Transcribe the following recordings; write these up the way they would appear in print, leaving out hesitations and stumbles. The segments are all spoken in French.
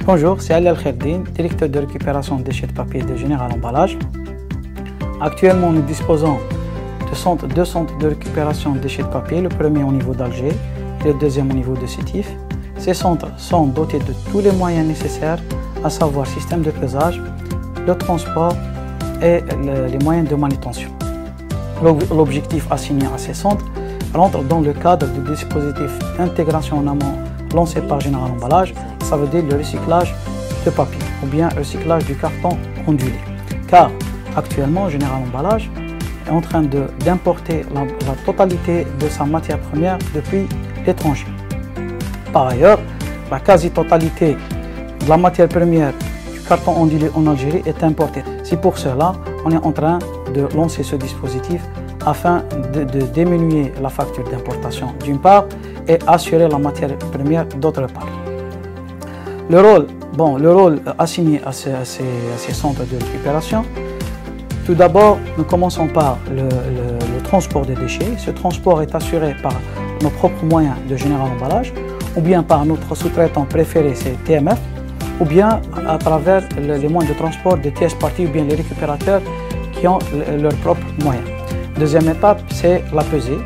Bonjour, c'est Ali Al-Kherdine, directeur de récupération de déchets de papier de Général Emballage. Actuellement, nous disposons de deux centres de récupération de déchets de papier, le premier au niveau d'Alger et le deuxième au niveau de Sétif. Ces centres sont dotés de tous les moyens nécessaires, à savoir système de pesage, le transport et les moyens de manutention. L'objectif assigné à ces centres rentre dans le cadre du dispositif intégration en amont lancé par Général Emballage, ça veut dire le recyclage de papier ou bien le recyclage du carton ondulé. Car actuellement, Général Emballage est en train d'importer la totalité de sa matière première depuis l'étranger. Par ailleurs, la quasi-totalité de la matière première du carton ondulé en Algérie est importée. C'est pour cela qu'on est en train de lancer ce dispositif afin de diminuer la facture d'importation d'une part et assurer la matière première d'autre part. Le rôle assigné à ces centres de récupération, tout d'abord, nous commençons par le transport des déchets. Ce transport est assuré par nos propres moyens de Général Emballage, ou bien par notre sous-traitant préféré, c'est TMF, ou bien à travers les moyens de transport des tierces parties ou bien les récupérateurs qui ont leurs propres moyens. Deuxième étape, c'est la pesée.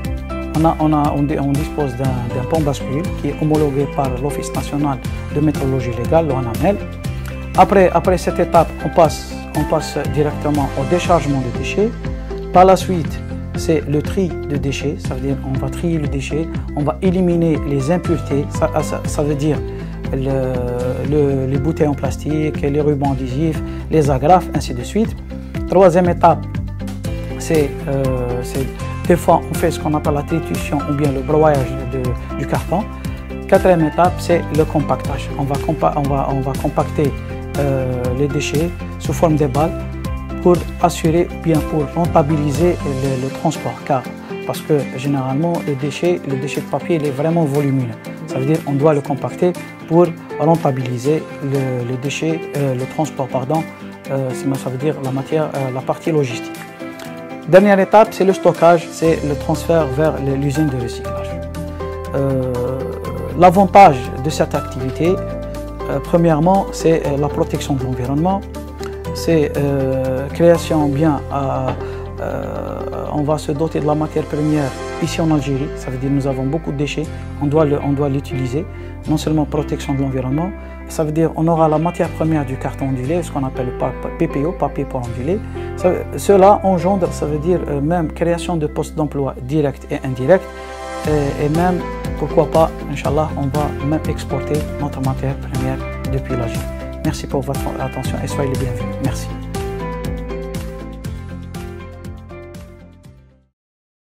On dispose d'un pont bascule qui est homologué par l'Office national de métrologie légale, l'ONAMEL. Après cette étape, on passe directement au déchargement des déchets. Par la suite, c'est le tri de déchets, ça veut dire on va trier le déchet, on va éliminer les impuretés, ça veut dire les bouteilles en plastique, les rubans adhésifs, les agrafes, ainsi de suite. Troisième étape, c'est des fois on fait ce qu'on appelle la trituration ou bien le broyage du carton. Quatrième étape, c'est le compactage. On va compacter les déchets sous forme de balles pour assurer, bien pour rentabiliser le transport. Parce que généralement le déchet de papier il est vraiment volumineux. Ça veut dire qu'on doit le compacter pour rentabiliser le transport, pardon. Ça veut dire la partie logistique. Dernière étape, c'est le stockage, c'est le transfert vers l'usine de recyclage. L'avantage de cette activité, premièrement, c'est la protection de l'environnement, c'est création bien, on va se doter de la matière première ici en Algérie, ça veut dire nous avons beaucoup de déchets, on doit l'utiliser, non seulement protection de l'environnement, ça veut dire on aura la matière première du carton ondulé, ce qu'on appelle le PPO, papier pour ondulé. Cela engendre, ça veut dire même création de postes d'emploi directs et indirects, et même, pourquoi pas, Inch'Allah, on va même exporter notre matière première depuis l'Algérie. Merci pour votre attention et soyez les bienvenus. Merci.